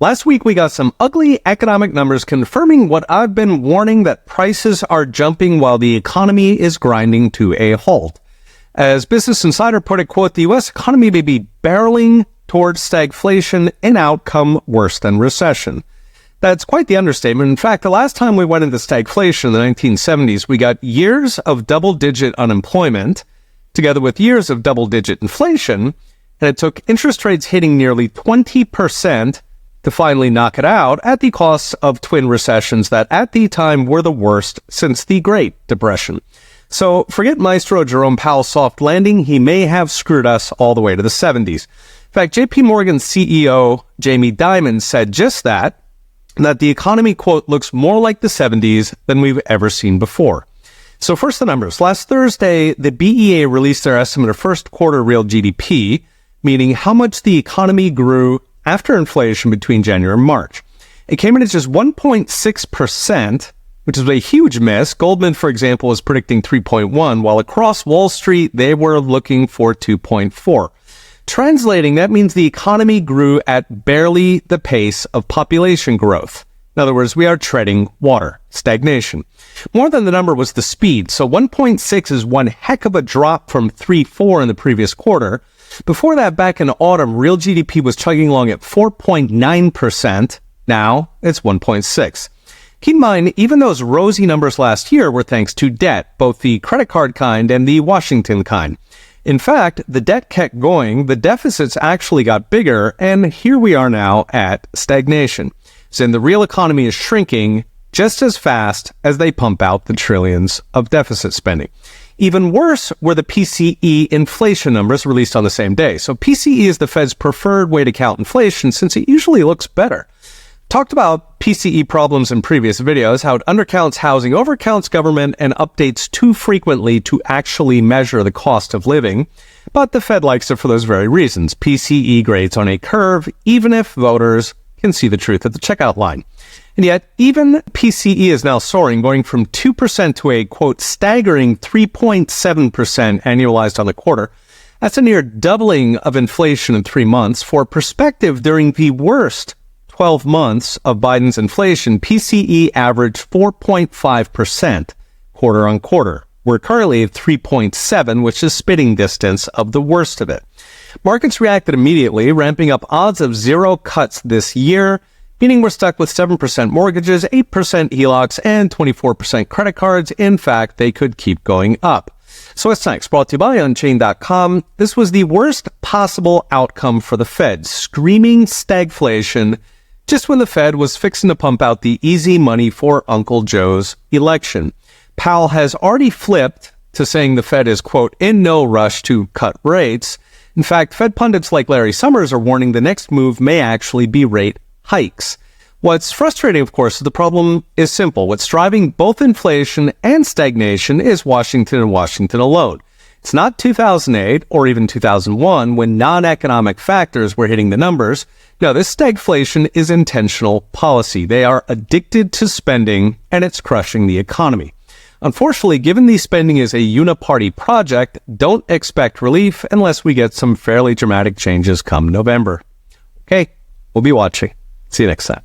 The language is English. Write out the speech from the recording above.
Last week, we got some ugly economic numbers confirming what I've been warning, that prices are jumping while the economy is grinding to a halt. As Business Insider put it, quote, the U.S. economy may be barreling towards stagflation, an outcome worse than recession. That's quite the understatement. In fact, the last time we went into stagflation in the 1970s, we got years of double-digit unemployment together with years of double-digit inflation, and it took interest rates hitting nearly 20% to finally knock it out at the cost of twin recessions that at the time were the worst since the Great Depression. So forget Maestro Jerome Powell's soft landing. He may have screwed us all the way to the 70s. In fact, JP Morgan's CEO, Jamie Dimon, said just that the economy, quote, looks more like the 70s than we've ever seen before. So first, the numbers. Last Thursday, the BEA released their estimate of first quarter real GDP, meaning how much the economy grew after inflation between January and March. It came in at just 1.6%, which is a huge miss. Goldman, for example, was predicting 3.1, while across Wall Street, they were looking for 2.4. Translating, that means the economy grew at barely the pace of population growth. In other words, we are treading water, stagnation. More than the number was the speed. So 1.6 is one heck of a drop from 3.4 in the previous quarter. Before that, back in autumn, real GDP was chugging along at 4.9%. Now it's 1.6. Keep in mind, even those rosy numbers last year were thanks to debt, both the credit card kind and the Washington kind. In fact, the debt kept going, the deficits actually got bigger, and here we are now at stagnation. So the real economy is shrinking just as fast as they pump out the trillions of deficit spending. Even worse were the PCE inflation numbers released on the same day. So PCE is the Fed's preferred way to count inflation since it usually looks better. Talked about PCE problems in previous videos, how it undercounts housing, overcounts government, and updates too frequently to actually measure the cost of living. But the Fed likes it for those very reasons. PCE grades on a curve, even if voters can see the truth at the checkout line. And yet, even PCE is now soaring, going from 2% to a, quote, staggering 3.7% annualized on the quarter. That's a near doubling of inflation in 3 months. For perspective, during the worst 12 months of Biden's inflation, PCE averaged 4.5% quarter on quarter. We're currently at 3.7, which is spitting distance of the worst of it. Markets reacted immediately, ramping up odds of zero cuts this year, meaning we're stuck with 7% mortgages, 8% HELOCs, and 24% credit cards. In fact, they could keep going up. So what's next? Brought to you by Unchained.com. This was the worst possible outcome for the Fed, screaming stagflation just when the Fed was fixing to pump out the easy money for Uncle Joe's election. Powell has already flipped to saying the Fed is, quote, in no rush to cut rates. In fact, Fed pundits like Larry Summers are warning the next move may actually be rate hikes. What's frustrating, of course, is the problem is simple. What's driving both inflation and stagnation is Washington and Washington alone. It's not 2008 or even 2001 when non-economic factors were hitting the numbers. No, this stagflation is intentional policy. They are addicted to spending, and it's crushing the economy. Unfortunately, given the spending is a uniparty project, don't expect relief unless we get some fairly dramatic changes come November. Okay, we'll be watching. See you next time.